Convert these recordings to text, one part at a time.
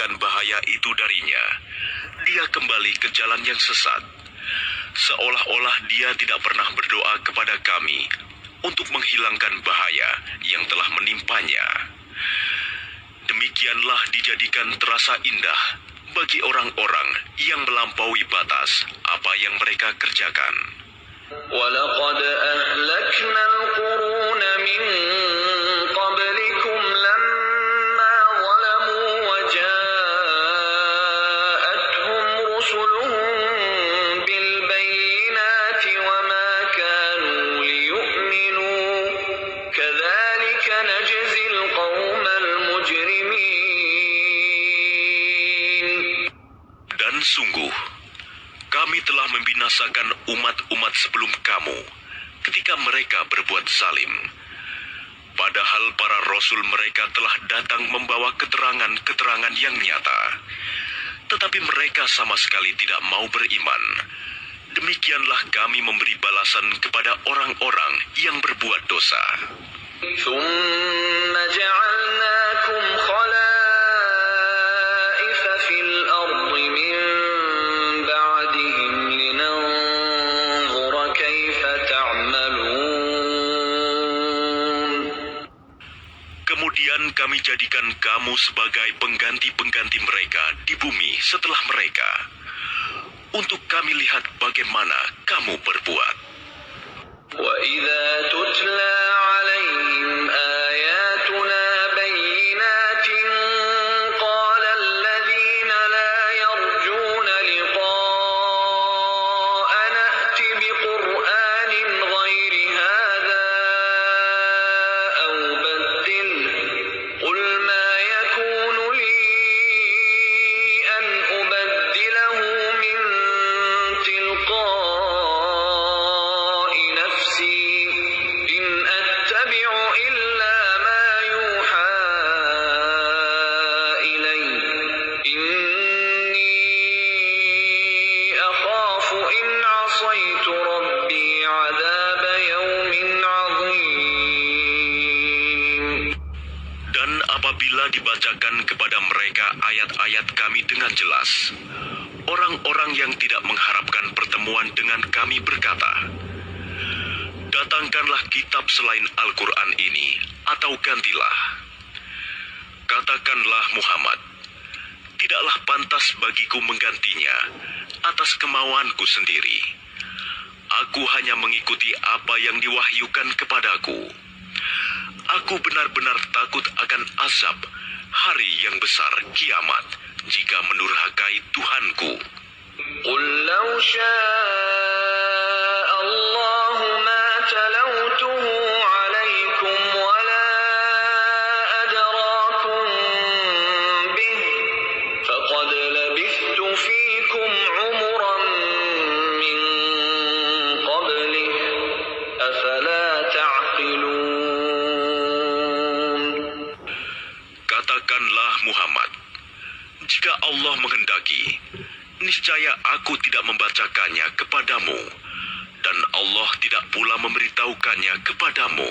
menghilangkan bahaya itu darinya, dia kembali ke jalan yang sesat. Seolah-olah dia tidak pernah berdoa kepada kami untuk menghilangkan bahaya yang telah menimpanya. Demikianlah dijadikan terasa indah bagi orang-orang yang melampaui batas apa yang mereka kerjakan. وَلَقَدْ أَهْلَكْنَا الْقُرُونَ مِنْ قَبْلِكُمْ لَمَّا ظَلَمُوا وَجَاءَتْهُمْ رُسُلُهُم بِالْبَيِّنَاتِ وَمَا كَانُوا لِيُؤْمِنُوا كَذَلِكَ نَجْزِي الْقَوْمَ الْمُجْرِمِينَ. Dan sungguh, kami telah membinasakan umat-umat sebelum kamu ketika mereka berbuat zalim. Padahal para rasul mereka telah datang membawa keterangan-keterangan yang nyata. Tetapi mereka sama sekali tidak mau beriman. Demikianlah kami memberi balasan kepada orang-orang yang berbuat dosa. ثُمَّ جَعَلْنَاكُمْ خَلَائِفَ فِي الْأَرْضِ مِنْ بَعْدِهِمْ لِنَنْظُرَ كَيْفَ تَعْمَلُونَ. Kemudian kami jadikan kamu sebagai pengganti-pengganti mereka di bumi setelah mereka, untuk kami lihat bagaimana kamu berbuat. وَإِذَا تُتْلَى عَلَيْهِمْ آيَاتُنَا بَيِّنَاتٍ قَالَ الَّذِينَ لَا يَرْجُونَ لِقَاءَنَا ائْتِ بِقُرْآنٍ غَيْرِ هَذَا أَوْ بَدِّلْهُ قُلْ مَا يَكُونُ لِي أَنْ أُبَدِّلَهُ مِنْ تِلْقَاءِ نَفْسِي إِنْ أَتَّبِعُ إِلَّا مَا يُوحَى إِلَيَّ إِنِّي أَخَافُ إِنْ عَصَيْتُ رَبِّي عَذَابَ يَوْمٍ عَظِيمٍ. Dan apabila dibacakan kepada mereka ayat-ayat kami dengan jelas, orang-orang yang tidak mengharapkan pertemuan dengan kami berkata, "Datangkanlah kitab selain Al-Quran ini, atau gantilah." Katakanlah Muhammad, "Tidaklah pantas bagiku menggantinya atas kemauanku sendiri. Aku hanya mengikuti apa yang diwahyukan kepadaku. Aku benar-benar takut akan azab hari yang besar kiamat jika menurhakai Tuhanku." قُلْ لَوْ شَاءَ اللَّهُ مَا تَلَوْتُهُ عَلَيْكُمْ وَلَا أَدْرَاكُمْ بِهِ فَقَدْ لَبِثْتُ فِيكُمْ عُمُرًا مِّن قَبْلِهِ أَفَلَا تَعْقِلُونَ. Katakanlah Muhammad, jika Allah menghendaki, niscaya aku tidak membacakannya kepadamu, dan Allah tidak pula memberitahukannya kepadamu.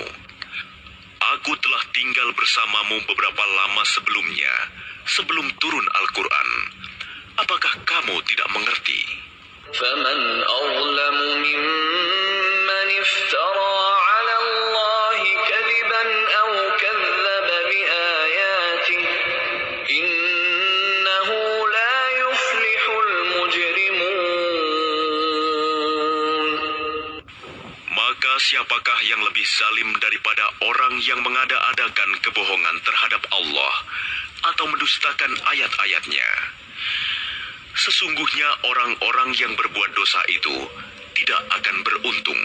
Aku telah tinggal bersamamu beberapa lama sebelumnya, sebelum turun Al-Quran. Apakah kamu tidak mengerti? فَمَنْ أَظْلَمُ مِمَّنِ افْتَرَى عَلَى اللَّهِ كَذِبًا أَوْ كَذَّبَ بِآيَاتِهِ إِنَّهُ لَا يُفْلِحُ الْمُجْرِمُونَ. Maka siapakah yang lebih zalim daripada orang yang mengada-adakan kebohongan terhadap Allah atau mendustakan ayat-ayatnya? Sesungguhnya orang-orang yang berbuat dosa itu tidak akan beruntung.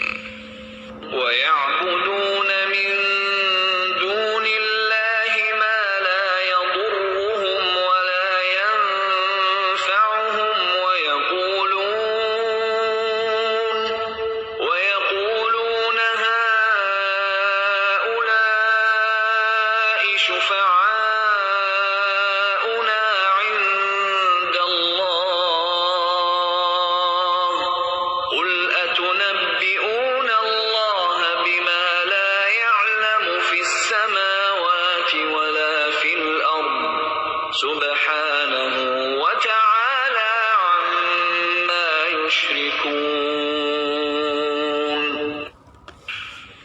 وَيَعْبُدُونَ مِن دُونِ اللَّهِ مَا لَا يَضُرُّهُمْ وَلَا يَنفَعُهُمْ وَيَقُولُونَ هَؤُلَاءِ شُفَعَاؤُنَا عِندَ اللَّهِ قُلْ أَتُنَبِّئُونَ اللَّهَ بِمَا لَا يَعْلَمُ سبحانه وتعالى عما يشركون.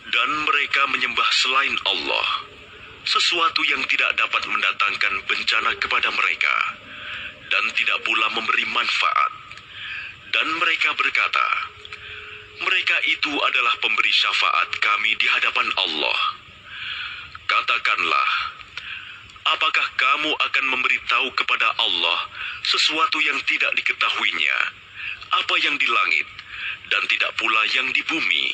Dan mereka menyembah selain Allah, sesuatu yang tidak dapat mendatangkan bencana kepada mereka, dan tidak pula memberi manfaat. Dan mereka berkata, mereka itu adalah pemberi syafaat kami di hadapan Allah. Katakanlah, apakah kamu akan memberitahu kepada Allah sesuatu yang tidak diketahuinya, apa yang di langit, dan tidak pula yang di bumi?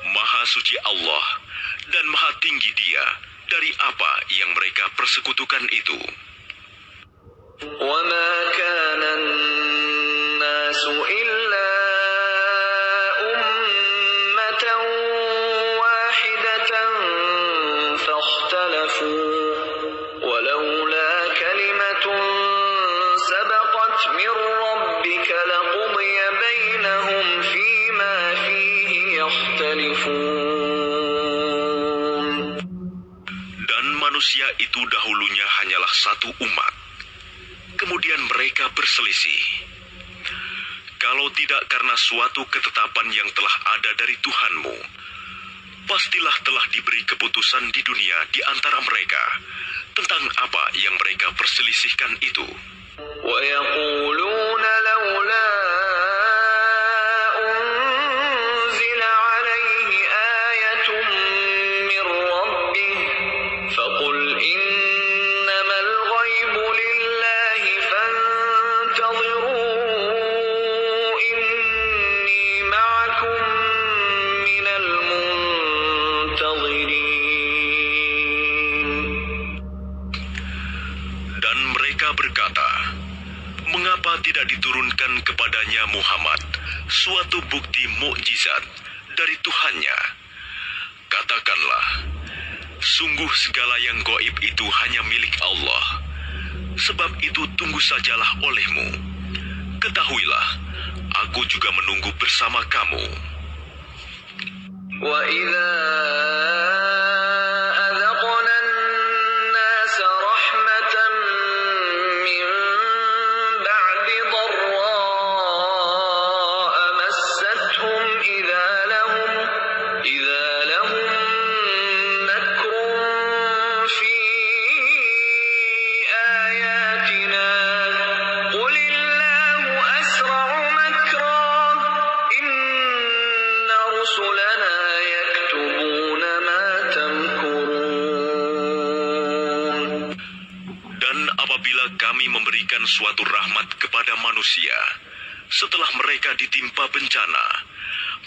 Maha suci Allah, dan maha tinggi Dia dari apa yang mereka persekutukan itu. وما كان الناس إلا أمة واحدة فاختلفوا ولولا كلمة سبقت من ربك لقضي بينهم فيما فيه يختلفون. Dan manusia itu dahulunya hanyalah satu umat. Kemudian mereka berselisih. Kalau tidak karena suatu ketetapan yang telah ada dari Tuhanmu, pastilah telah diberi keputusan di dunia di antara mereka tentang apa yang mereka perselisihkan itu. ويقولون لولا أنزل عليه آية من ربه فقل إنما الغيب لله فانتظروا إني معكم من المنتظرين. Dan mereka berkata, mengapa tidak diturunkan kepadanya Muhammad suatu bukti mukjizat dari Tuhannya? Katakanlah, sungguh segala yang gaib itu hanya milik Allah. Sebab itu tunggu sajalah olehmu. Ketahuilah, aku juga menunggu bersama kamu. وإذا أذقنا الناس رحمة من بعد ضراء مستهم إذا لهم مكر في آياتنا قل الله أسرع مكرا إن رسلنا يكتبون ما تمكرون. Dan apabila kami memberikan suatu rahmat kepada manusia, setelah mereka ditimpa bencana,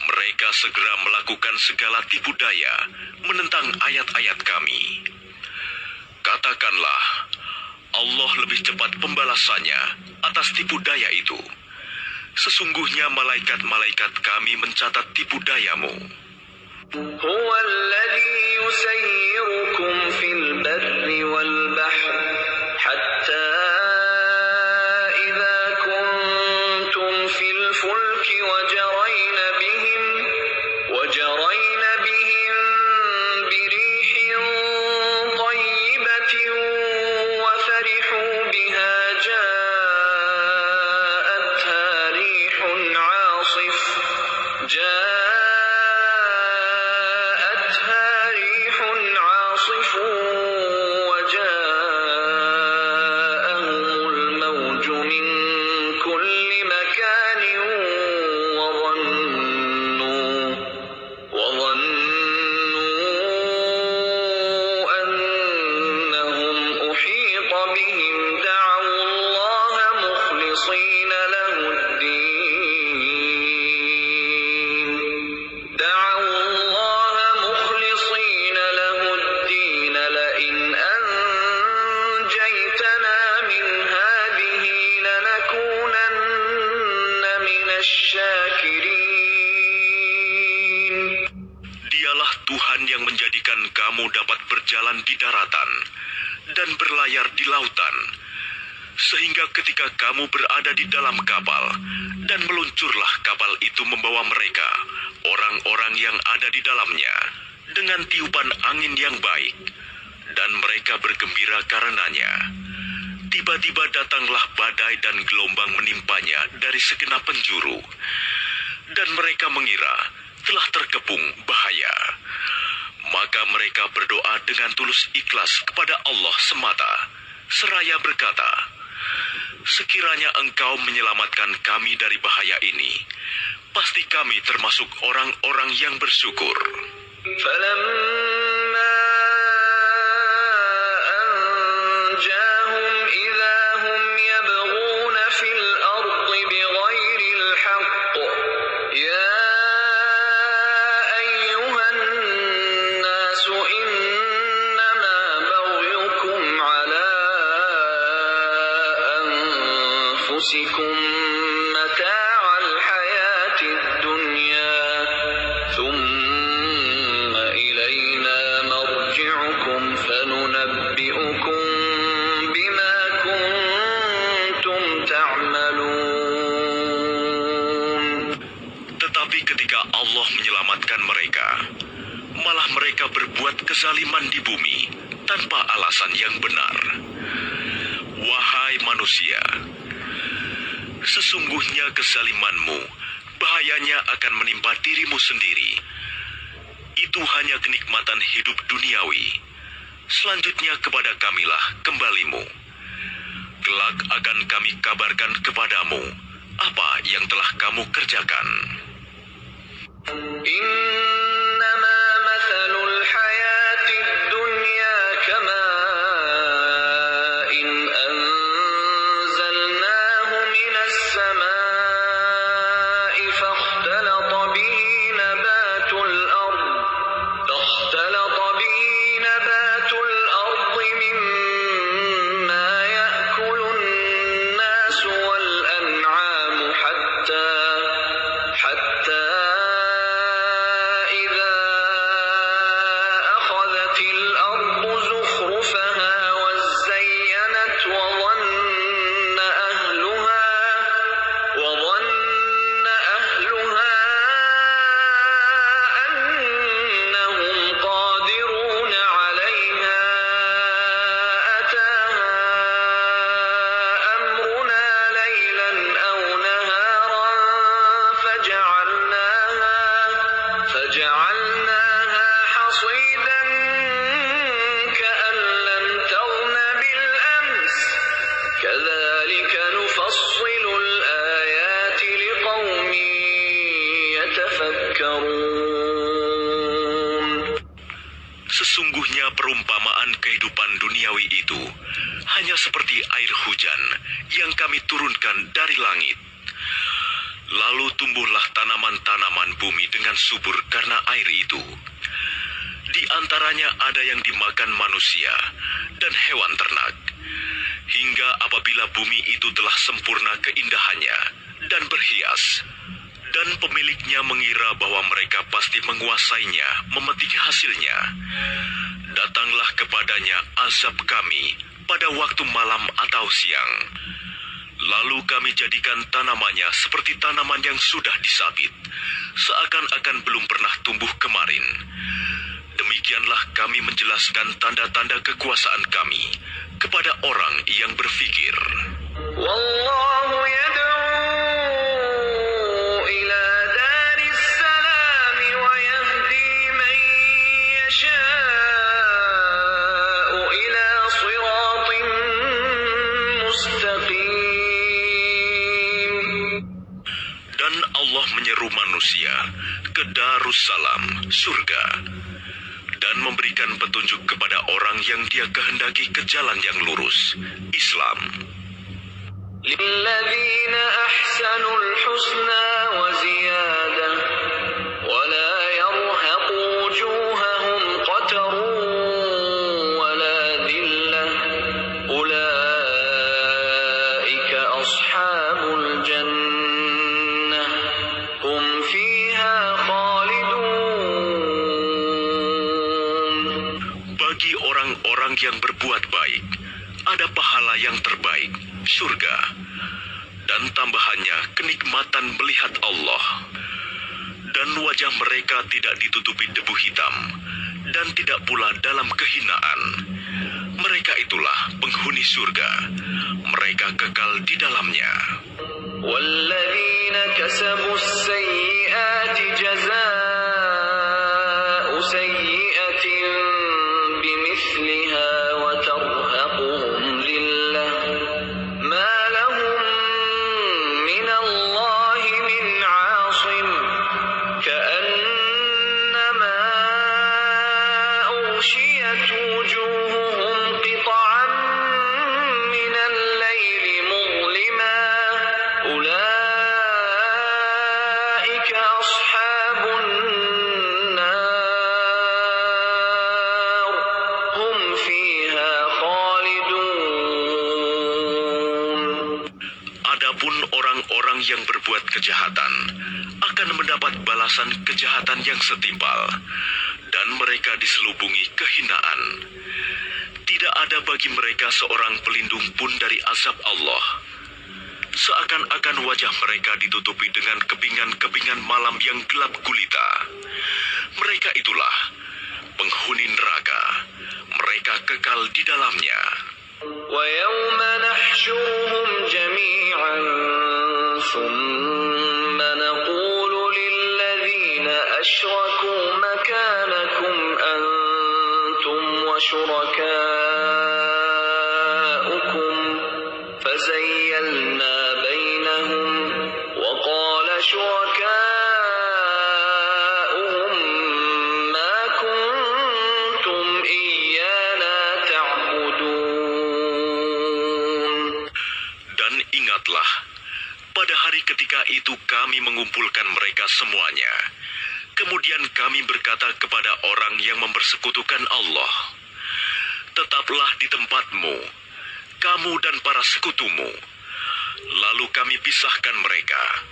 mereka segera melakukan segala tipu daya menentang ayat-ayat kami. Katakanlah, Allah lebih cepat pembalasannya atas tipu daya itu. Sesungguhnya malaikat-malaikat kami mencatat tipu dayamu. هو الذي يسيركم في البر والبحر حتى إذا كنتم في الفلك وجرين بهم بريح طيبة وفرحوا بها جاءتها ريح عاصف وجاءهم الموج من كل مكان وظنوا أنهم أحيط بهم دعوا الله مخلصين له الدين لئن أنجيتنا من هذه لنكونن من الشاكرين. Dialah Tuhan yang menjadikan kamu dapat berjalan di daratan dan berlayar di lautan, sehingga ketika kamu berada di dalam kapal dan meluncurlah kapal itu membawa mereka, orang-orang yang ada di dalamnya, dengan tiupan angin yang baik, dan mereka bergembira karenanya. Tiba-tiba datanglah badai dan gelombang menimpanya dari segenap penjuru, dan mereka mengira telah terkepung bahaya. Maka mereka berdoa dengan tulus ikhlas kepada Allah semata, seraya berkata, "Sekiranya Engkau menyelamatkan kami dari bahaya ini, pasti kami termasuk orang-orang yang bersyukur." فلما أنجاهم إذا هم يبغون في الأرض بغير الحق يا أيها الناس إنما بغيكم على أنفسكم متاع الحياة الدنيا ثم إلينا مرجعكم فننبئكم بما كنتم تعملون. Tetapi ketika Allah menyelamatkan mereka, malah mereka berbuat kezaliman di bumi tanpa alasan yang benar. Wahai manusia, sesungguhnya kezalimanmu bahayanya akan menimpa dirimu sendiri. Itu hanya kenikmatan hidup duniawi. Selanjutnya kepada kamilah kembalimu. Kelak akan kami kabarkan kepadamu apa yang telah kamu kerjakan. إنما مثل الحياة الدنيا كماء أنزلناه من السماء فاختلط به نبات الأرض مما يأكل الناس والأنعام حتى إذا أخذت الأرض زخرفها وزينت وظن أهلها أنهم قادرون عليها أتاها أمرنا ليلا أو نهارا فجعلناها حصيدا كأن لم تغن بالأمس كذلك نفصل الآيات لقوم يتفكرون. Sesungguhnya perumpamaan kehidupan duniawi itu hanya seperti air hujan yang kami turunkan dari langit. Lalu tumbuhlah tanaman-tanaman bumi dengan subur karena air itu. Di antaranya ada yang dimakan manusia dan hewan ternak. Hingga apabila bumi itu telah sempurna keindahannya dan berhias, dan pemiliknya mengira bahwa mereka pasti menguasainya, memetik hasilnya, datanglah kepadanya azab kami pada waktu malam atau siang. Lalu kami jadikan tanamannya seperti tanaman yang sudah disabit, seakan-akan belum pernah tumbuh kemarin. Demikianlah kami menjelaskan tanda-tanda kekuasaan kami kepada orang yang berfikir. Wallahu yad'u ila daris salam wa yahdi man yasha'u ila siratin mustaqim. Dan Allah menyeru manusia ke Darussalam, surga, dan memberikan petunjuk kepada orang yang Dia kehendaki ke jalan yang lurus, Islam. للذين أحسنوا الحسنى وزيادة ولا يرهق وجوههم قتر ولا ذلة أولئك أصحاب الجنة هم فيها خالدون. Bagi orang-orang yang berbuat baik, ada pahala yang terbaik, surga, dan tambahannya kenikmatan melihat Allah. Dan wajah mereka tidak ditutupi debu hitam, dan tidak pula dalam kehinaan. Mereka Mereka itulah penghuni surga. Mereka kekal di dalamnya. والذين كسبوا السيئات جزاء سيئة بمثلها وترهقهم ذلة ما لهم من الله من عاصم كأنما أغشيت وجوههم قطعا من الليل مظلما أولئك أصحاب النار هم فيها خالدون. Adapun orang-orang yang berbuat kejahatan akan mendapat balasan kejahatan yang setimpal, dan mereka diselubungi kehinaan. Tidak ada bagi mereka seorang pelindung pun dari azab Allah. Seakan-akan wajah mereka ditutupi dengan kepingan-kepingan malam yang gelap gulita. Mereka itulah penghuni neraka. Mereka kekal di dalamnya. ويوم نحشرهم جميعا ثم نقول للذين أشركوا مكانكم أنتم وشركاؤكم فزيلنا بينهم وقال شركاؤهم ما كنتم إيانا تعبدون. Dan ingatlah, pada hari ketika itu kami mengumpulkan mereka semuanya. Kemudian kami berkata kepada orang yang mempersekutukan Allah, tetaplah di tempatmu, kamu dan para sekutumu. Lalu kami pisahkan mereka.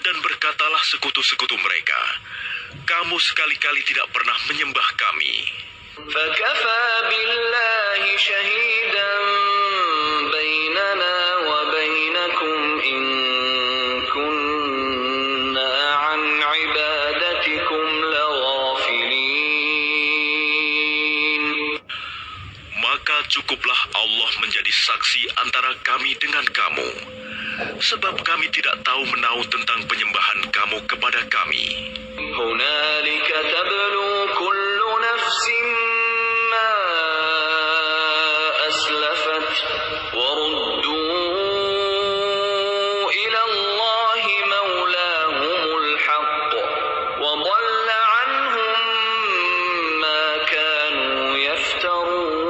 Dan berkatalah sekutu-sekutu mereka, kamu sekali-kali tidak pernah menyembah kami. فكفى بالله شهيدا بيننا وبينكم إن كنا عن عبادتكم لغافلين. Maka cukuplah Allah menjadi saksi antara kami dengan kamu, sebab kami tidak tahu menahu tentang penyembahan kamu kepada kami. هنالك تبلو كل نفس ما أسلفت وردوا إلى الله مولاهم الحق وضل عنهم ما كانوا يفترون.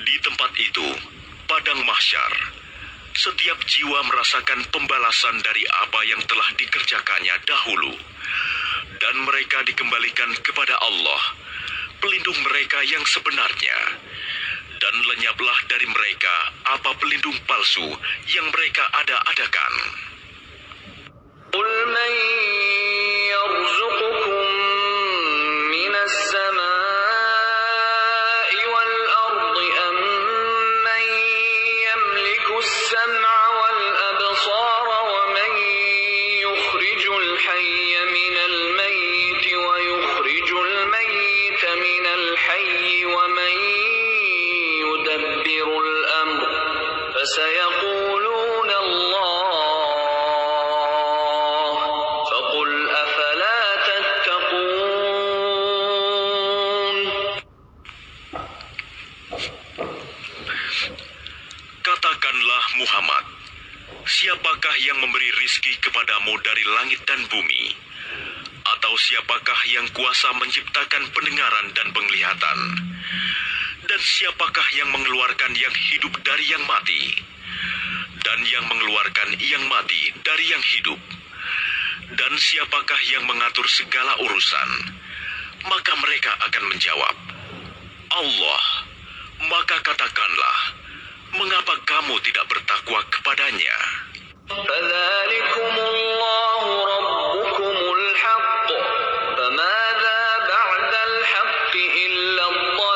Di tempat itu, padang mahsyar, setiap jiwa merasakan pembalasan dari apa yang telah dikerjakannya dahulu, dan mereka dikembalikan kepada Allah, pelindung mereka yang sebenarnya, dan lenyaplah dari mereka apa pelindung palsu yang mereka ada-adakan. قل من يرزقكم من السماء والأرض أم من يملك السمع والأبصار ومن يخرج الحي من الميت ويخرج الميت من الحي ومن يدبر الأمر فسيقولون الله فقل أفلا تتقون. Katakanlah Muhammad, siapakah yang memberi rizki kepadamu dari langit dan bumi? Atau siapakah yang kuasa menciptakan pendengaran dan penglihatan? Dan siapakah yang mengeluarkan yang hidup dari yang mati? Dan yang mengeluarkan yang mati dari yang hidup? Dan siapakah yang mengatur segala urusan? Maka mereka akan menjawab, Allah. Maka katakanlah, mengapa kamu tidak bertakwa kepadanya? فذلكم الله ربكم الحق فماذا بعد الحق إلا الضلال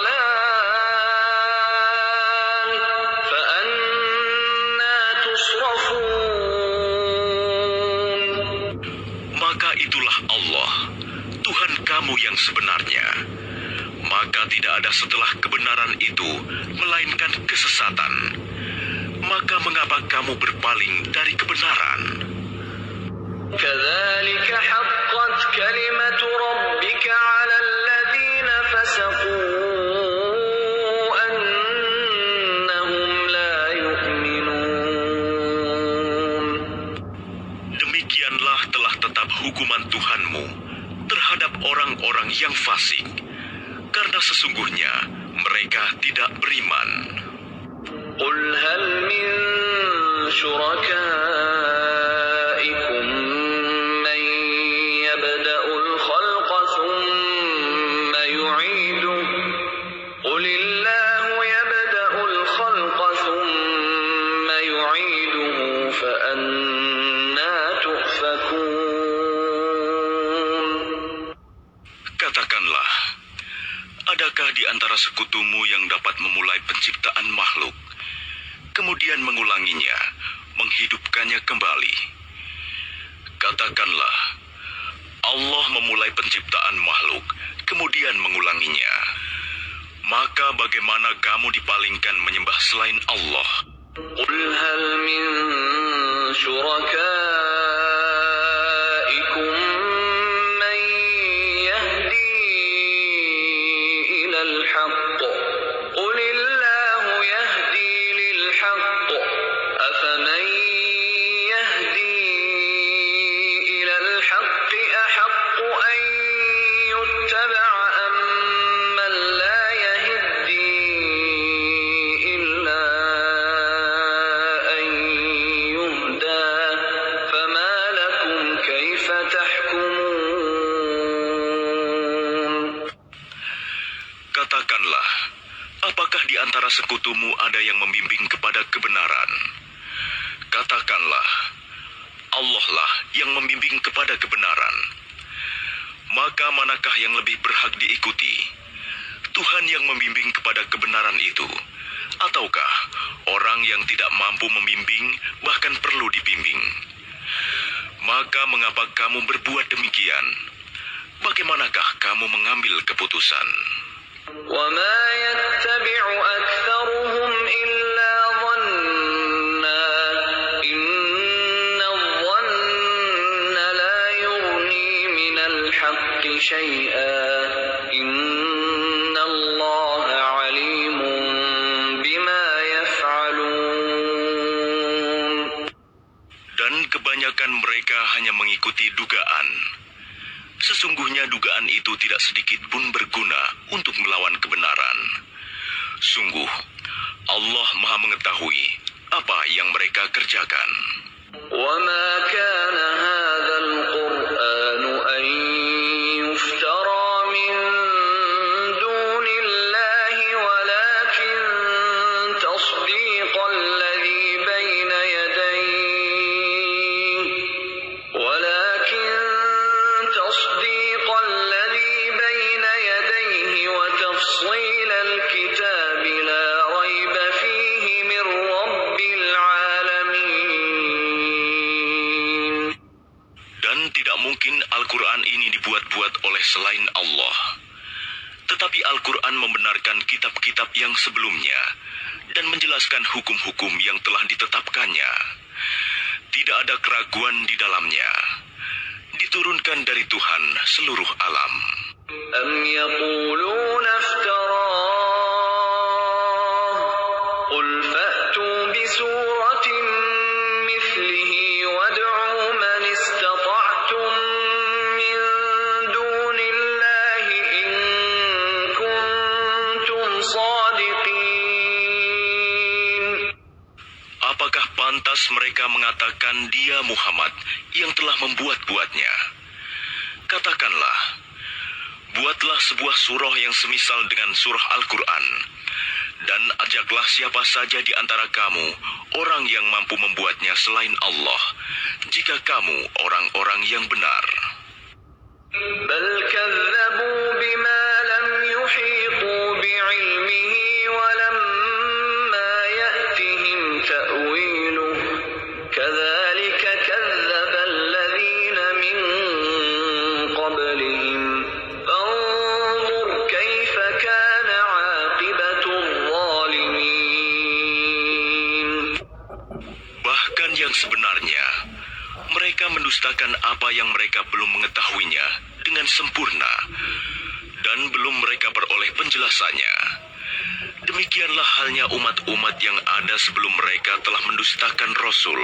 فأنا تصرفون. Maka itulah Allah, Tuhan kamu yang sebenarnya. Maka tidak ada setelah kebenaran itu, melainkan kesesatan. Maka mengapa kamu berpaling dari kebenaran? كذلك حقت كلمة ربك على الذين فسقوا أنهم لا يؤمنون. Demikianlah telah tetap hukuman Tuhanmu terhadap orang-orang yang fasik, karena sesungguhnya mereka tidak beriman. قل هل من شركائكم من يبدأ الخلق ثم يعيده قل الله يبدأ الخلق ثم يعيده فأنى تؤفكون. Katakanlah, adakah di antara sekutumu yang dapat memulai penciptaan makhluk, kemudian mengulanginya, menghidupkannya kembali? Katakanlah, Allah memulai penciptaan makhluk, kemudian mengulanginya. Maka bagaimana kamu dipalingkan menyembah selain Allah? قل هل من شركائكم من يهدي إلى الحق قل الله يهدي للحق أفمن يهدي إلى الحق أحق أن يتبع أم من لا يهدي إلا أن يهدى فما لكم كيف تحكمون. Katakanlah, apakah di antara sekutumu ada yang membimbing kepada kebenaran? Katakanlah, Allah lah yang membimbing kepada kebenaran. Maka manakah yang lebih berhak diikuti? Tuhan yang membimbing kepada kebenaran itu, ataukah orang yang tidak mampu membimbing bahkan perlu dibimbing? Maka mengapa kamu berbuat demikian? Bagaimanakah kamu mengambil keputusan? وما يتبع أكثرهم إلا ظنا إن الظن لا يغني من الحق شيئا إن الله عليم بما يفعلون. Dan kebanyakan mereka hanya mengikuti dugaan. Sesungguhnya dugaan itu tidak sedikit pun berguna untuk melawan kebenaran. Sungguh, Allah Maha mengetahui apa yang mereka kerjakan. وما كان هذا القرآن أن يفترى من دون الله ولكن تصديق الذي بين يديه وتفصيل الكتاب لا ريب فيه من رب العالمين. Dan tidak mungkin Al-Quran ini dibuat-buat oleh selain Allah. Tetapi Al-Quran membenarkan kitab-kitab yang sebelumnya dan menjelaskan hukum-hukum yang telah ditetapkannya. Tidak ada keraguan di dalamnya. Diturunkan dari Tuhan seluruh alam. أم يقولون افتراه قل فأتوا بسورة مثله وادعوا من استطعتم من دون الله إن كنتم صادقين. Apakah pantas mereka mengatakan dia Muhammad yang telah membuat-buatnya? Katakanlah, buatlah sebuah surah yang semisal dengan surah Al-Quran, dan ajaklah siapa saja di antara kamu, orang yang mampu membuatnya selain Allah, jika kamu orang-orang yang benar. بل كذبوا بما لم يحيطوا بعلمه ولما يأتهم تأويله كذلك كذب الذين من قبلهم فانظر كيف كان Dan yang sebenarnya, mereka mendustakan apa yang mereka belum mengetahuinya dengan sempurna dan belum mereka peroleh penjelasannya. Demikianlah halnya umat-umat yang ada sebelum mereka telah mendustakan Rasul.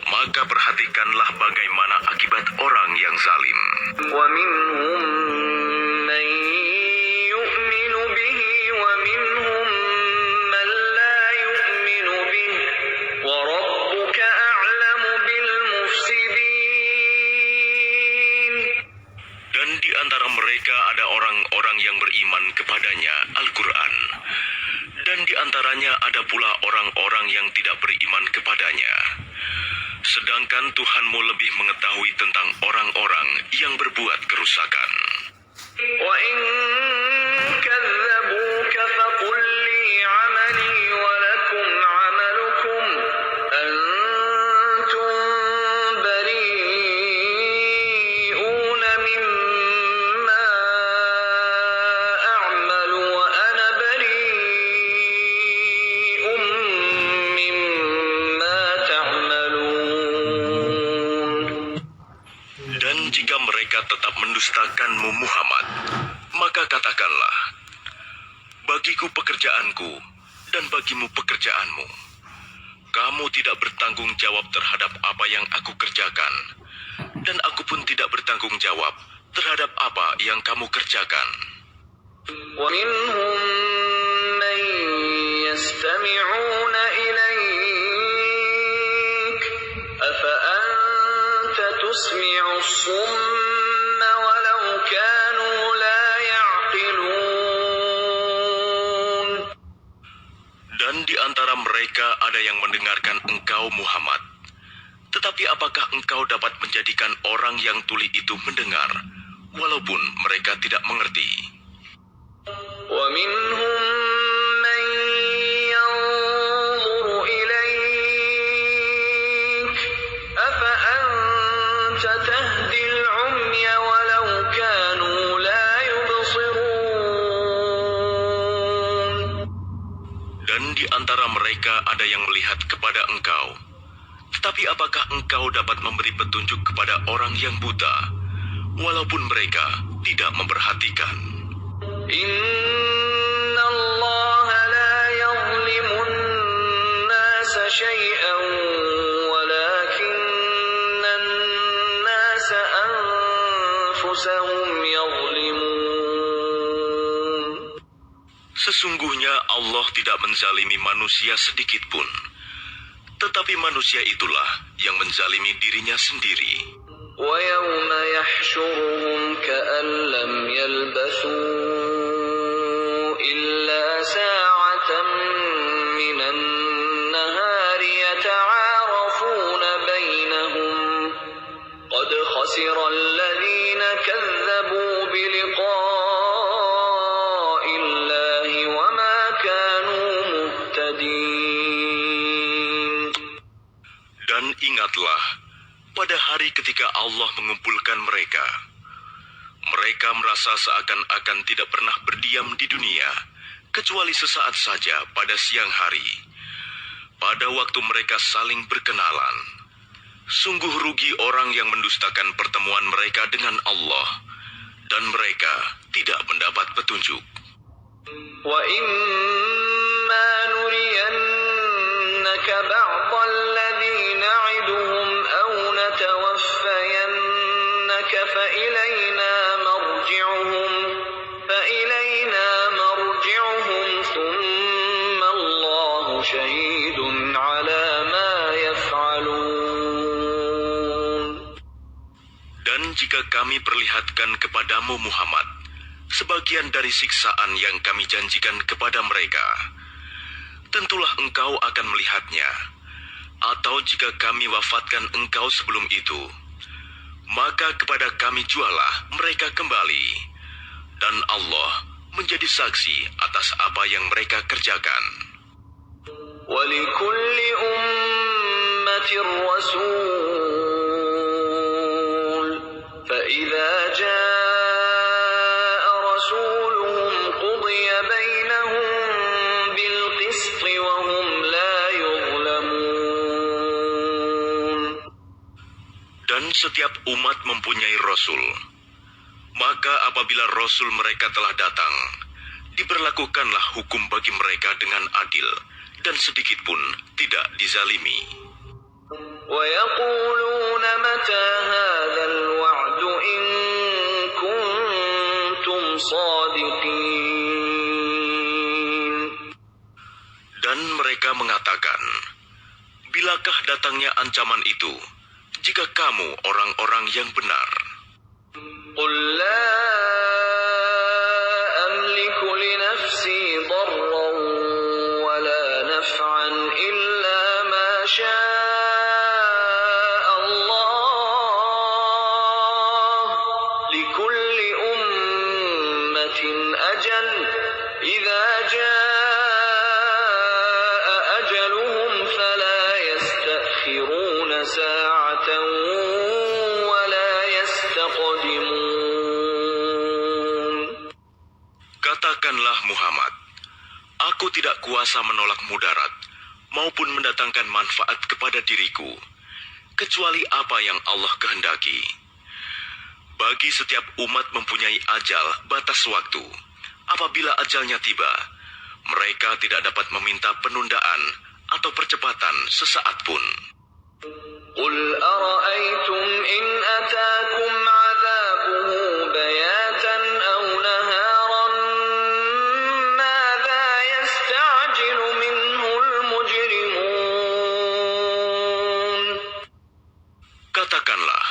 Maka perhatikanlah bagaimana akibat orang yang zalim. ومنهم من يؤمن به ومنهم من لا يؤمن به وربك أعلم بالمفسدين. Dan di antara mereka ada orang-orang yang beriman kepadanya, Al-Quran. Dan di antaranya ada pula orang-orang yang tidak beriman kepadanya. Sedangkan Tuhanmu lebih mengetahui tentang orang-orang yang berbuat kerusakan. وإن كذبوك فقل لي عملي ولكم عملكم أنتم بريئون مما أعمل وأنا بريء مما تعملون. Dan jika mereka tetap mendustakanmu Muhammad, maka katakanlah, bagiku pekerjaanku dan bagimu pekerjaanmu. Kamu tidak bertanggung jawab terhadap apa yang aku kerjakan, dan aku pun tidak bertanggung jawab terhadap apa yang kamu kerjakan. ومنهم من يستمعون إليك أفأنت تسمع الصم ولو كانوا لا يعقلون. Dan di antara mereka ada yang mendengarkan engkau Muhammad. Tetapi apakah engkau dapat menjadikan orang yang tuli itu mendengar, walaupun mereka tidak mengerti? ومنهم من ينظر إليك أفأنت تهدي العمي ولو كانوا لا يبصرون. Dan di antara mereka ada yang melihat kepada engkau. Tetapi apakah engkau dapat memberi petunjuk kepada orang yang buta, walaupun mereka tidak memperhatikan? إن الله لا يظلم الناس شيئا ولكن الناس أنفسهم يظلمون. Sesungguhnya Allah tidak menzalimi manusia sedikit pun, tetapi manusia itulah yang menzalimi dirinya sendiri. ويوم يحشرهم كأن لم يلبثوا إلا ساعة من النهار يتعارفون بينهم قد خسر الذين كذبوا بلقاء الله وما كانوا مهتدين. Dan ingatlah, pada hari ketika Allah mengumpulkan mereka, mereka merasa seakan-akan tidak pernah berdiam di dunia, kecuali sesaat saja pada siang hari. Pada waktu mereka saling berkenalan, sungguh rugi orang yang mendustakan pertemuan mereka dengan Allah, dan mereka tidak mendapat petunjuk. وَإِمَّا نُرِيَنَّكَ بَعْضَ الَّذِي نَعِدُهُمْ أَوْ نَتَوَفَّيَنَّكَ فَإِلَيْنَا مَرْجِعُهُمْ ثُمَّ اللَّهُ شَهِيدٌ عَلَى مَا يَفْعَلُونَ. Dan jika kami perlihatkan kepadamu Muhammad sebagian dari siksaan yang kami janjikan kepada mereka, tentulah engkau akan melihatnya. Atau jika kami wafatkan engkau sebelum itu, maka kepada kami jualah mereka kembali, dan Allah menjadi saksi atas apa yang mereka kerjakan. وَلِكُلِّ أُمَّةٍ رَسُولٌ فَإِذَا جَاءَ رَسُولُهُمْ قُضِيَ بَيْنَهُم بِالْقِسْطِ وَهُمْ لَا يُظْلَمُونَ. setiap umat mempunyai rasul. Maka apabila rasul mereka telah datang, diberlakukanlah hukum bagi mereka dengan adil dan sedikit pun tidak dizalimi. ويقولون متى هذا الوعد إن كنتم صادقين. Dan mereka mengatakan, bilakah datangnya ancaman itu, jika kamu orang-orang yang benar? قل لا أملك لنفسي ضرا ولا نفعا إلا ما شاء الله لكل أمة أجل إذا جاء أجلهم فلا يستأخرون ساعة ولا يستقدمون. Katakanlah Muhammad, aku tidak kuasa menolak mudarat maupun mendatangkan manfaat kepada diriku, kecuali apa yang Allah kehendaki. Bagi setiap umat mempunyai ajal batas waktu. Apabila ajalnya tiba, mereka tidak dapat meminta penundaan atau percepatan sesaat pun. قل أرأيتم إن أتاكم عذابه بياتا أو نهارا ماذا يستعجل منه المجرمون. Katakanlah,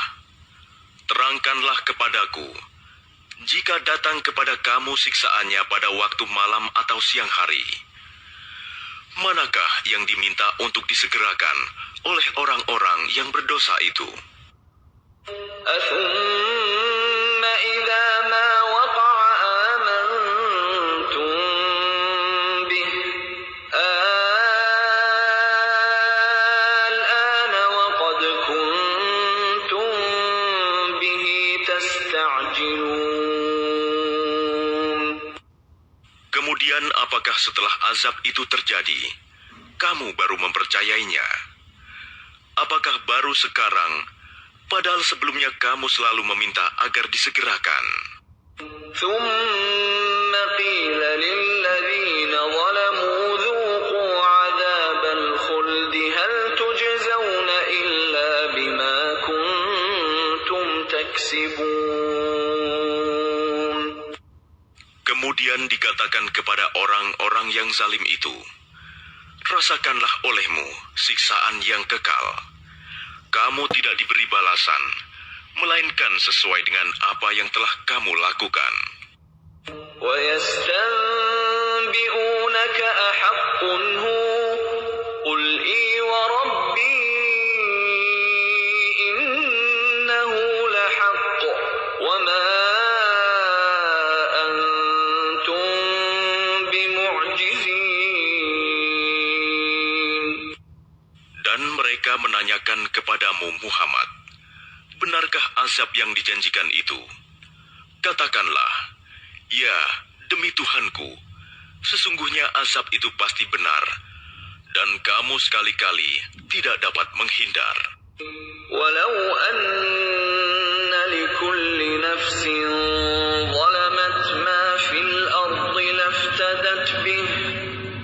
terangkanlah kepadaku, jika datang kepada kamu siksaannya pada waktu malam atau siang hari, manakah yang diminta untuk disegerakan oleh orang-orang yang berdosa itu? أثم إذا ما وقع آمنتم به الآن وقد كنتم به تستعجلون. Kemudian apakah setelah azab itu terjadi, kamu baru mempercayainya? Apakah baru sekarang, padahal sebelumnya kamu selalu meminta agar disegerakan? ثم قيل للذين ظلموا ذوقوا عذاب الخلد هل تجزون إلا بما كنتم تكسبون. Kemudian dikatakan kepada orang-orang yang zalim itu, rasakanlah olehmu siksaan yang kekal. Kamu tidak diberi balasan, melainkan sesuai dengan apa yang telah kamu lakukan. وَيَسْتَنْبِئُونَكَ أَحَقٌّ هُوَ قُلْ إِي وَرَبِّي إِنَّهُ لَحَقٌّ وَمَا أَنْتُمْ بِمُعْجِزِينَ. Dan mereka menanyakan kepadamu Muhammad, benarkah azab yang dijanjikan itu? Katakanlah, ya, demi Tuhanku, sesungguhnya azab itu pasti benar, dan kamu sekali-kali tidak dapat menghindar. وَلَوْ أَنَّ لِكُلِّ نَفْسٍ ظَلَمَتْ مَا فِي الْأَرْضِ لَافْتَدَتْ بِهِ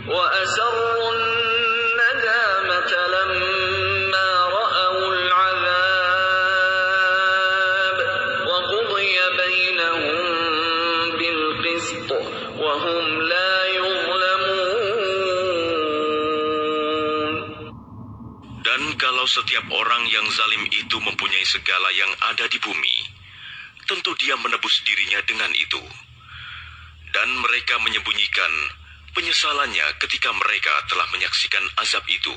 وَأَسَرُّوا النَّدَامَةَ لَمَّا رَأَوُا الْعَذَابَ وَقُضِيَ بَيْنَهُم بِالْقِسْطِ وَهُمْ لَا يُظْلَمُونَ. Dan kalau setiap orang yang zalim itu mempunyai segala yang ada di bumi, tentu dia menebus dirinya dengan itu. Dan mereka menyembunyikan penyesalannya ketika mereka telah menyaksikan azab itu.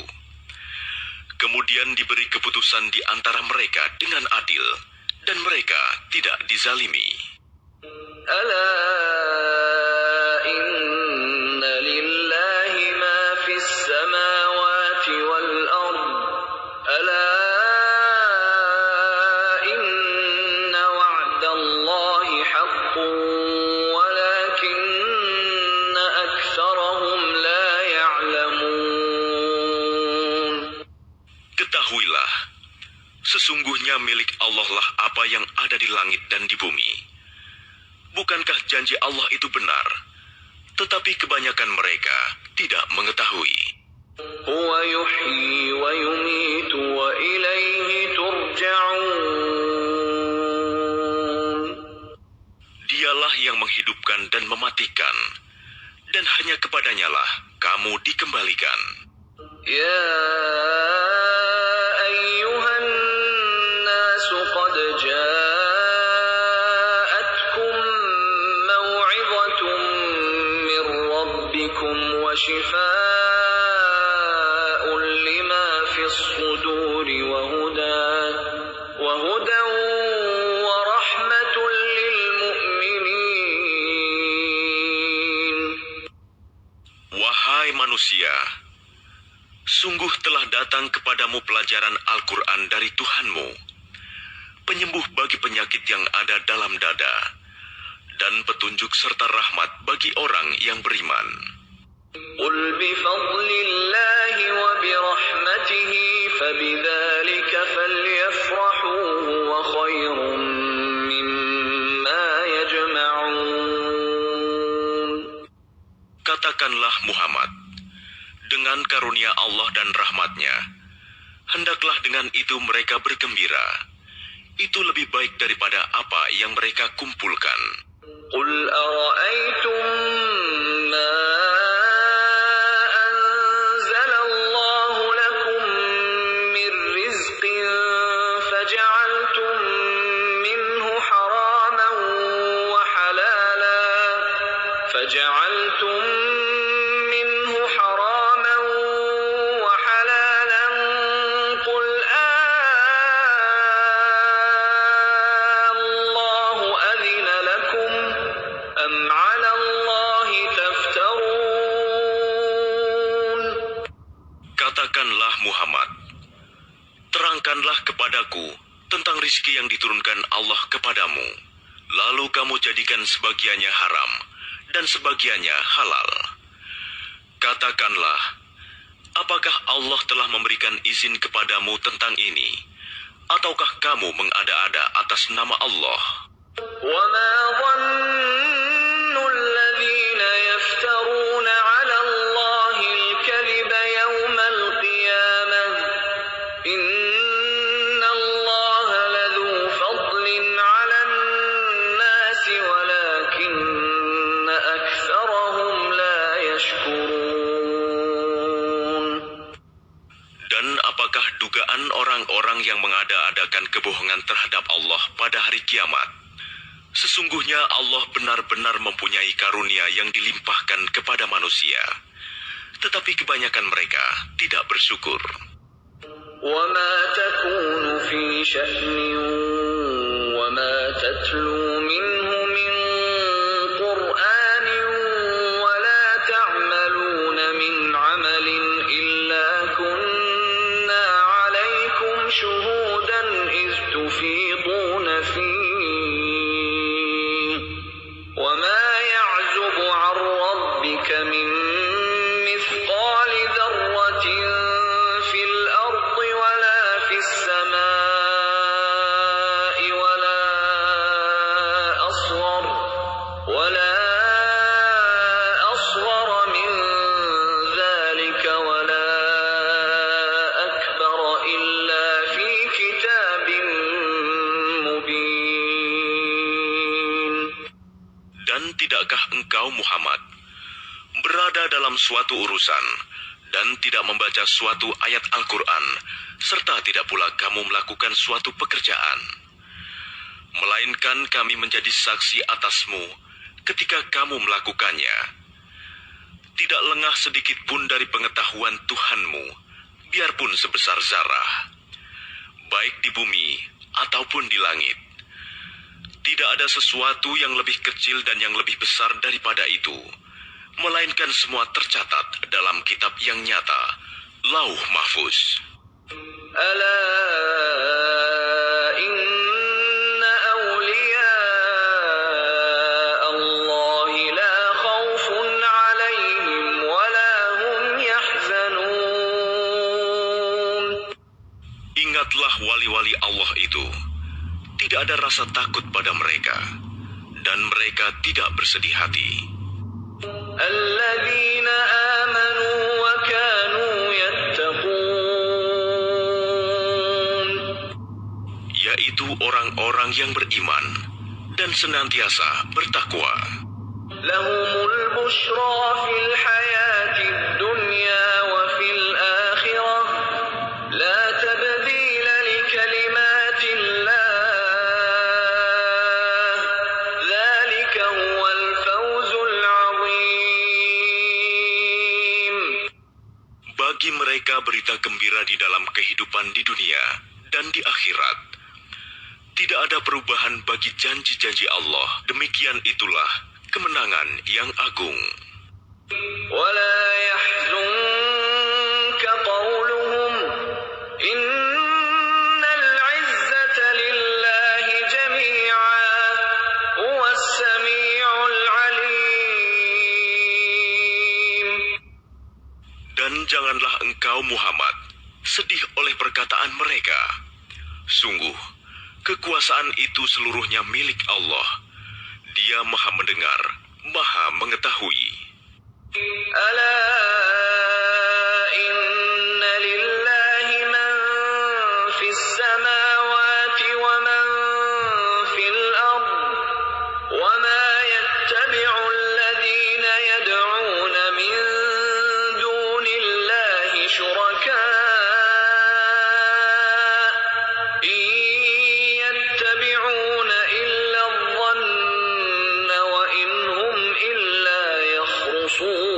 Kemudian diberi keputusan di antara mereka dengan adil, dan mereka tidak dizalimi. ألا إن لله ما في السماوات والأرض ألا إن وعد الله حق ولكن أكثرهم لا يعلمون. Ketahuilah, Sesungguhnya milik Allah lah apa yang ada di langit dan di bumi. Bukankah janji Allah itu benar? Tetapi kebanyakan mereka tidak mengetahui. هو يحيي ويميت وإليه ترجعون. Dialah yang menghidupkan dan mematikan, dan hanya kepadanya lah kamu dikembalikan. يا أيها الناس قد جاءتكم موعظة من ربكم وشفاء لما في الصدور وهدى ورحمة للمؤمنين. Wahai manusia, sungguh telah datang kepadamu pelajaran Al-Quran dari Tuhanmu, penyembuh bagi penyakit yang ada dalam dada, dan petunjuk serta rahmat bagi orang yang beriman. قل بفضل الله وبرحمته فبذلك فليفرحوا هو خير مما يجمعون. Katakanlah Muhammad, dengan karunia Allah dan rahmatnya, hendaklah dengan itu mereka bergembira. Itu lebih baik daripada apa yang mereka kumpulkan. قل أرأيتم ما أنزل الله لكم من رزق فجعلتم منه حراما وحلالا قل الله أذن لكم أم على الله تفترون. Katakanlah Muhammad, terangkanlah kepadaku tentang rizki yang diturunkan Allah kepadamu, lalu kamu jadikan sebagiannya haram dan sebagiannya halal. Katakanlah, apakah Allah telah memberikan izin kepadamu tentang ini, ataukah kamu mengada-ada atas nama Allah? وما ظن الذين يفترون على الله الكذب يوم القيامة إن الله لذو فضل على الناس ولكن أكثرهم لا يشكرون. Dan apakah dugaan orang-orang yang mengada-adakan kebohongan terhadap Allah pada hari kiamat? Sesungguhnya Allah benar-benar mempunyai karunia yang dilimpahkan kepada manusia, tetapi kebanyakan mereka tidak bersyukur. وما تكون في شأن وما تتلو منه من قرآن ولا تعملون من عمل إلا كنا عليكم شهودا إذ تفيضون فيه وما يعزب عن ربك من مثقال ذرة في الأرض ولا في السماء ولا أصغر من ذلك ولا أكبر إلا في كتاب مبين. Dan tidakkah engkau Muhammad berada dalam suatu urusan dan tidak membaca suatu ayat Al-Quran, serta tidak pula kamu melakukan suatu pekerjaan, melainkan kami menjadi saksi atasmu ketika kamu melakukannya. Tidak lengah sedikit pun dari pengetahuan Tuhanmu, biarpun sebesar zarah, baik di bumi ataupun di langit. Tidak ada sesuatu yang lebih kecil dan yang lebih besar daripada itu, melainkan semua tercatat dalam kitab yang nyata, Lauh Mahfuz. ألا إن أولياء الله لا خوف عليهم ولا هم يحزنون. Ingatlah wali-wali Allah itu. Tidak ada rasa takut pada mereka, dan mereka tidak bersedih hati. الذين آمنوا وكانوا يتقون Yaitu orang-orang yang beriman dan senantiasa bertakwa. لهم البشرى في الحياة الدنيا وفي الآخرة لا تبديل لكلمات الله ذلك هو الفوز العظيم. Bagi mereka berita gembira di dalam kehidupan di dunia dan di akhirat. Tidak ada perubahan bagi janji-janji Allah. Demikian itulah kemenangan yang agung. ولا يحزنك قولهم إن العزة لله جميعا هو السميع العليم. Dan janganlah engkau Muhammad sedih oleh perkataan mereka. Sungguh, kekuasaan itu seluruhnya milik Allah. Dia Maha mendengar, Maha mengetahui. ألا إن لله من في السماوات ومن في الأرض وما يتبع الذين يدعون من دون الله شركاء إن يتبعون إلا الظن وإن هم إلا يخرصون.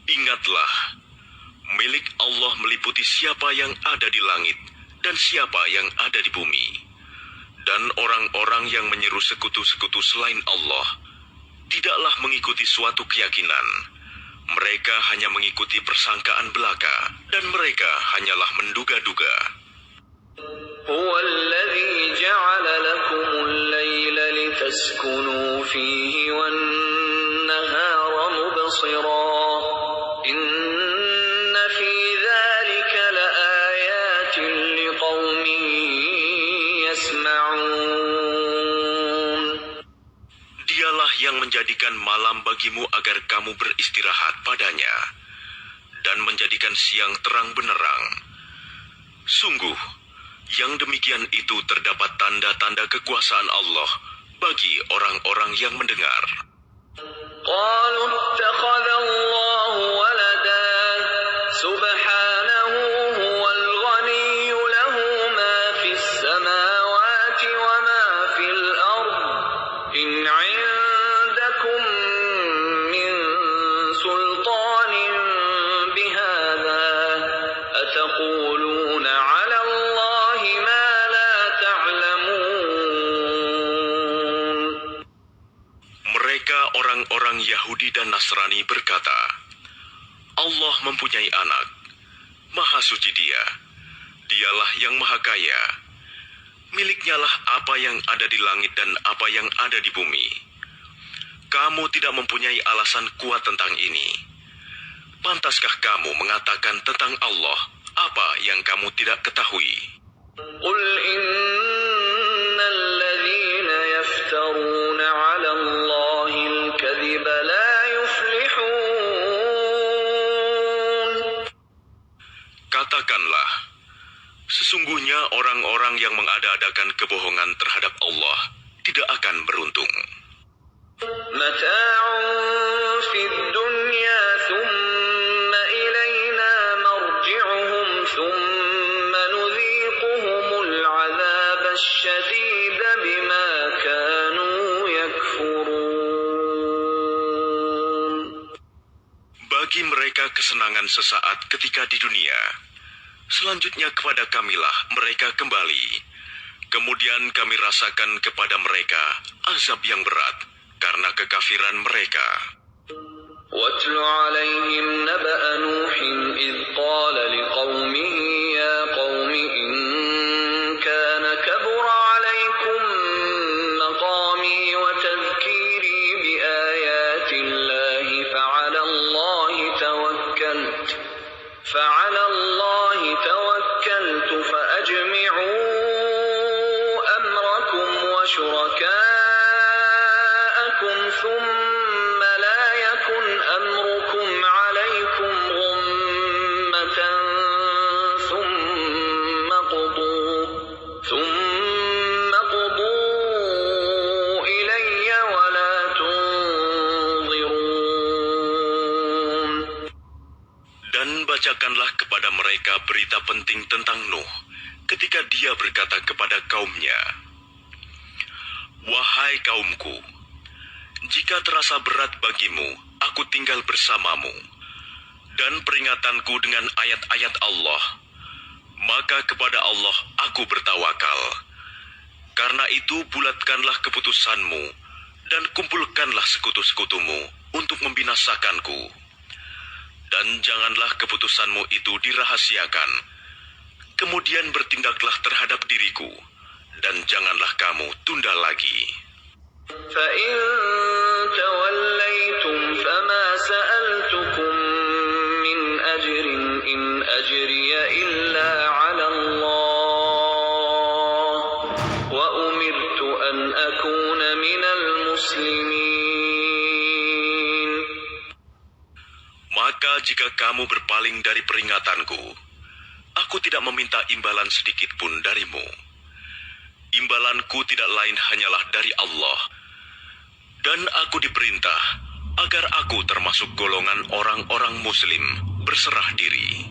Ingatlah, milik Allah meliputi siapa yang ada di langit dan siapa yang ada di bumi. Dan orang-orang yang menyeru sekutu-sekutu selain Allah tidaklah mengikuti suatu keyakinan. Mereka hanya mengikuti persangkaan belaka, dan mereka hanyalah menduga-duga. هو الذي جعل لكم الليل لتسكنوا فيه والنهار مبصرا إن في ذلك لآيات لقوم يسمعون. Dialah yang menjadikan malam bagimu agar kamu beristirahat padanya, dan menjadikan siang terang benderang. Sungguh, yang demikian itu terdapat tanda-tanda kekuasaan Allah bagi orang-orang yang mendengar. قالوا اتخذ الله ولدا سبحانه هو الغني له ما في السماوات وما في الأرض إن عندكم من سلطان بهذا أتقولون على الله ما لا تعلمون. Mereka orang-orang Yahudi dan Nasrani berkata, Allah mempunyai anak. Maha suci Dia. Dialah yang maha kaya. Miliknya lah apa yang ada di langit dan apa yang ada di bumi. Kamu tidak mempunyai alasan kuat tentang ini. Pantaskah kamu mengatakan tentang Allah apa yang kamu tidak ketahui? قل إن الذين يفترون على الله الكذب لا يفلحون. Katakanlah, sesungguhnya orang-orang yang mengada-adakan kebohongan terhadap Allah tidak akan beruntung. متاع في الدنيا ثم إلينا مرجعهم ثم نذيقهم العذاب الشديد بما كانوا يكفرون. Bagi mereka kesenangan sesaat ketika di dunia. Selanjutnya kepada kamilah mereka kembali. Kemudian kami rasakan kepada mereka azab yang berat karena kekafiran mereka. واتل عليهم نبأ نوح إذ قال لقومه يا قوم إن كان كبر عليكم مقامي وتذكيري بآيات الله فعلى الله ثم لا يكن أمركم عليكم غمة ثم قضوا إلي ولا تنظرون. Dan bacakanlah kepada mereka berita penting tentang Nuh ketika dia berkata kepada kaumnya, "Wahai kaumku, jika terasa berat bagimu, aku tinggal bersamamu, dan peringatanku dengan ayat-ayat Allah, maka kepada Allah aku bertawakal. Karena itu bulatkanlah keputusanmu, dan kumpulkanlah sekutu-sekutumu untuk membinasakanku. Dan janganlah keputusanmu itu dirahasiakan. Kemudian bertindaklah terhadap diriku, dan janganlah kamu tunda lagi." فإن توليتم فما سألتكم من أجر إن أجري إلا على الله وأمرت أن أكون من المسلمين. Maka jika kamu berpaling dari peringatanku, aku tidak meminta imbalan sedikit pun darimu. Imbalanku tidak lain hanyalah dari Allah. Dan aku diperintah agar aku termasuk golongan orang-orang muslim berserah diri.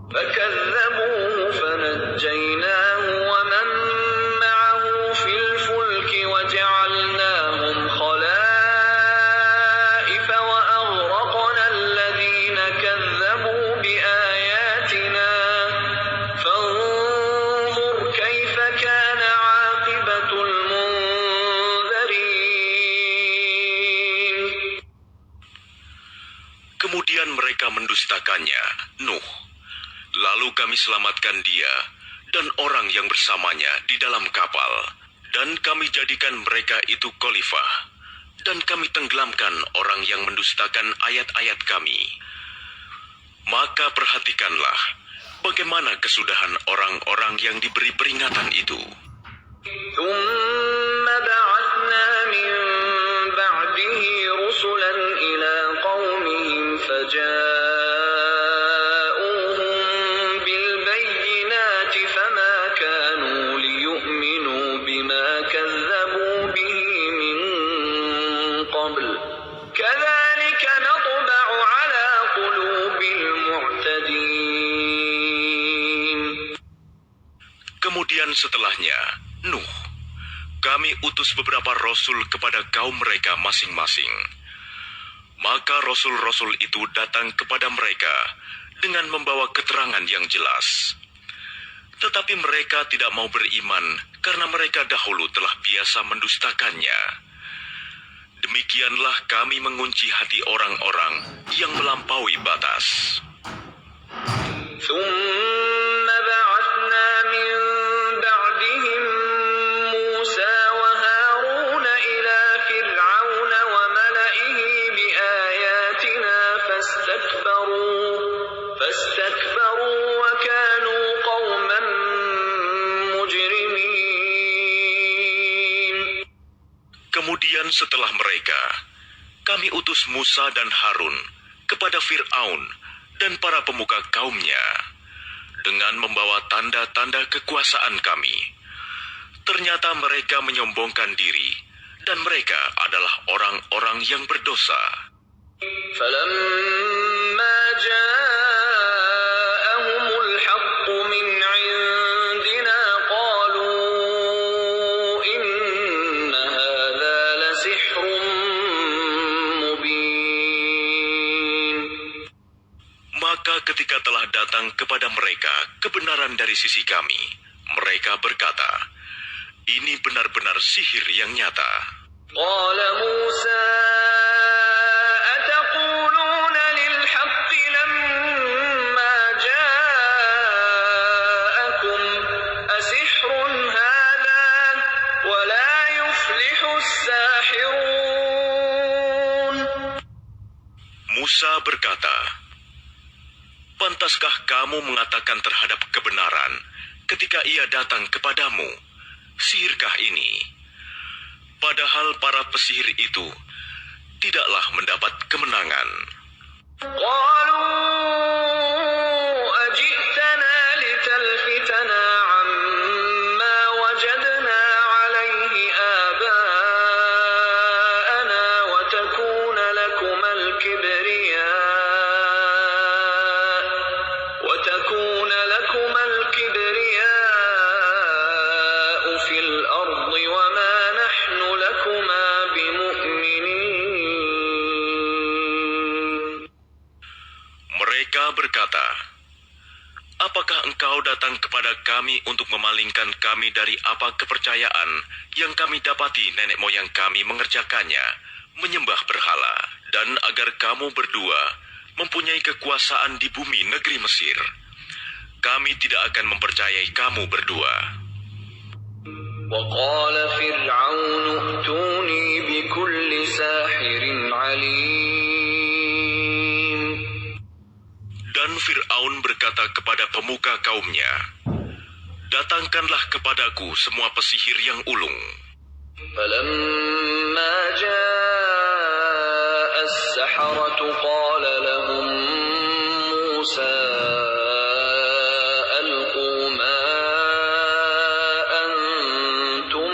فكذبوه فنجيناه ومن معه في الفلك وجعلناهم خلائف وأغرقنا الذين كذبوا بآياتنا فانظر كيف كان عاقبة المنذرين. Kemudian mereka mendustakannya, Nuh. Lalu kami selamatkan dia dan orang yang bersamanya di dalam kapal. Dan kami jadikan mereka itu khalifah. Dan kami tenggelamkan orang yang mendustakan ayat-ayat kami. Maka perhatikanlah bagaimana kesudahan orang-orang yang diberi peringatan itu. ثم بعثنا من بعده رسلا إلى قومهم فجاءوهم بالبينات فما كانوا ليؤمنوا بما كذبوا به من قبل كذلك نطبع على قلوب المعتدين. Kemudian setelahnya, Nuh, kami utus beberapa rasul kepada kaum mereka masing-masing. Maka rasul-rasul itu datang kepada mereka dengan membawa keterangan yang jelas. Tetapi mereka tidak mau beriman karena mereka dahulu telah biasa mendustakannya. Demikianlah kami mengunci hati orang-orang yang melampaui batas. ثم بعثنا من بعدهم موسى وهارون إلى فرعون وملئه بآياتنا فاستكبروا وكانوا قوما مجرمين. Kemudian setelah mereka, kami utus Musa dan Harun kepada Fir'aun dan para pemuka kaumnya dengan membawa tanda-tanda kekuasaan kami. Ternyata mereka menyombongkan diri dan mereka adalah orang-orang yang berdosa. فلما جاءهم الحق من عندنا قالوا إن هذا لسحر مبين. Maka ketika telah datang kepada mereka kebenaran dari sisi kami, mereka berkata, "Ini benar-benar sihir yang nyata." قال موسى أتقولون للحق لما جاءكم أسحر هذا ولا يفلح الساحرون. Musa berkata, "Pantaskah kamu mengatakan terhadap kebenaran ketika ia datang kepadamu? Sihirkah ini? Padahal para pesihir itu tidaklah mendapat kemenangan. قالوا أجئتنا لتلفتنا عما وجدنا عليه آباءنا وتكون لكما الكبرياء في الأرض وما نحن لكما بمؤمنين. Mereka berkata, "Apakah engkau datang kepada kami untuk memalingkan kami dari apa kepercayaan yang kami dapati nenek moyang kami mengerjakannya, menyembah berhala, dan agar kamu berdua mempunyai kekuasaan di bumi negeri Mesir? Kami tidak akan mempercayai kamu berdua." وقال فرعون ائتوني بكل ساحر عليم. Dan Fir'aun berkata kepada pemuka kaumnya, "Datangkanlah kepadaku semua pesihir yang ulung." فلما جاء السحرة قال لهم موسى ألقوا ما أنتم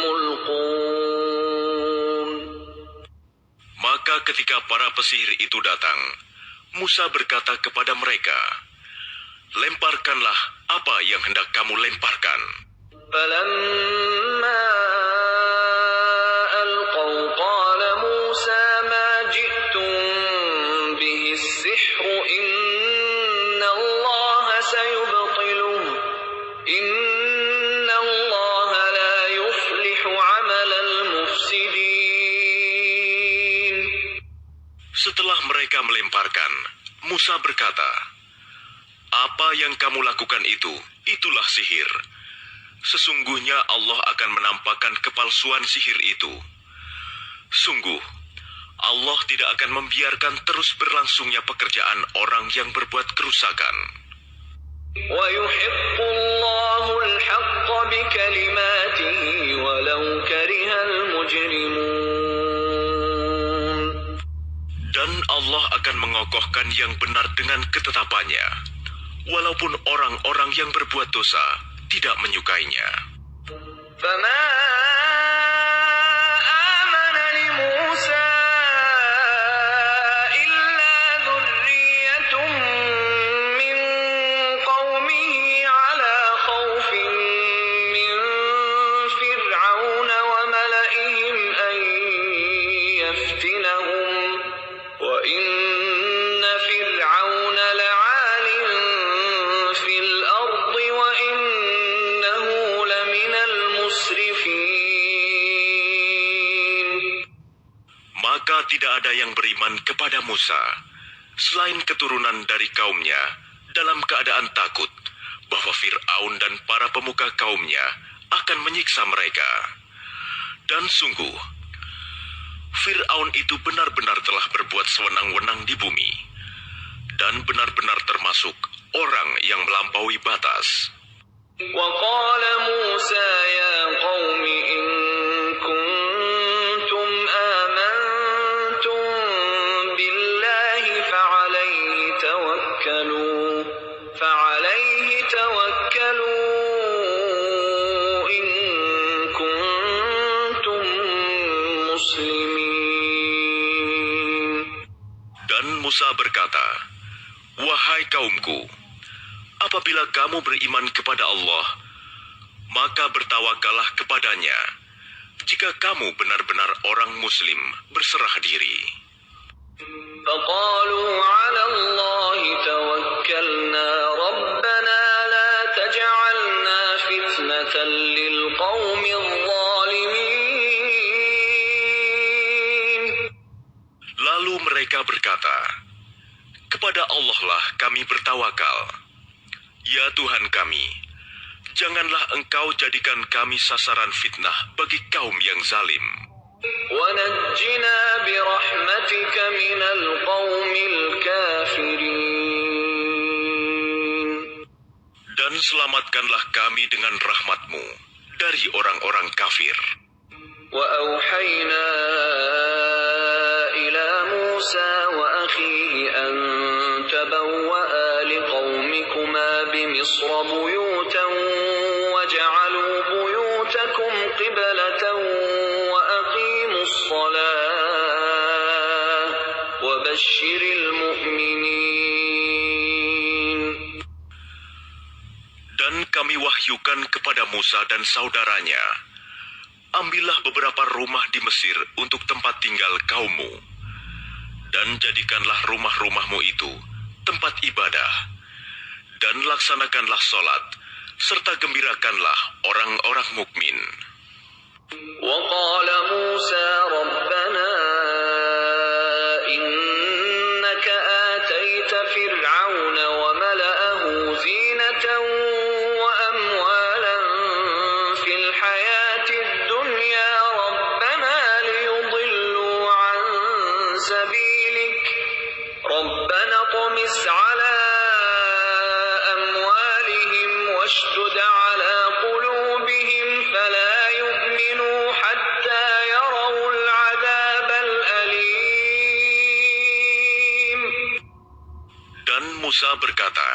ملقون. Maka ketika para pesihir itu datang, Musa berkata kepada mereka, "Lemparkanlah apa yang hendak kamu lemparkan." فلما ألقوا قال موسى ما جئتم به السحر إن الله سيبطله إن الله لا يفلح عمل المفسدين. Setelah mereka melemparkan, Musa berkata, "Apa yang kamu lakukan itulah sihir. Sesungguhnya Allah akan menampakkan kepalsuan sihir itu. Sungguh, Allah tidak akan membiarkan terus berlangsungnya pekerjaan orang yang berbuat kerusakan." ويحق الله الحق بكلماته ولو كره المجرمون. Dan Allah akan mengokohkan yang benar dengan ketetapannya, walaupun orang-orang yang berbuat dosa tidak menyukainya. فما آمن لموسى إلا ذرية من قومه على خوف من فرعون وملئهم أن يفتنهم وإن فرعون لعال في الأرض وإنه لمن المسرفين. Maka tidak ada yang beriman kepada Musa, selain keturunan dari kaumnya, dalam keadaan takut bahwa Fir'aun dan para pemuka kaumnya akan menyiksa mereka. Dan sungguh, Fir'aun itu benar-benar telah berbuat sewenang-wenang di bumi, dan benar-benar termasuk orang yang melampaui batas. وقال موسى يا قوم إن كنتم آمنتم بالله فعليه توكلوا إن كنتم مسلمين. Dan Musa berkata, "Wahai kaumku, apabila kamu beriman kepada Allah, maka bertawakallah kepadanya, jika kamu benar-benar orang Muslim berserah diri." فقالوا على الله توكلنا ربنا لا تجعلنا فتنة للقوم الظالمين. Lalu mereka berkata, "Kepada Allah lah kami bertawakal. Ya Tuhan kami, janganlah Engkau jadikan kami sasaran fitnah bagi kaum yang zalim. ونجنا برحمتك من القوم الكافرين. Dan selamatkanlah kami dengan rahmat-Mu dari orang-orang kafir." وأوحينا موسى وأخيه أن تبوأ لقومكما بمصر بيوتا واجعلوا بيوتكم قبلة وأقيموا الصلاة وبشر المؤمنين. Dan kami wahyukan kepada Musa dan saudaranya, ambillah beberapa rumah di Mesir untuk tempat tinggal kaummu, dan jadikanlah rumah-rumahmu itu tempat ibadah, dan laksanakanlah sholat, serta gembirakanlah orang-orang mukmin. وقال موسى ربنا إنك آتيت فرعون وملأه زينة وأموالا في الحياة الدنيا ربنا ليضلوا عن سبيلك ربنا اطمس على أموالهم واشدد على قلوبهم فلا يؤمنوا حتى يروا العذاب الأليم. Dan Musa berkata,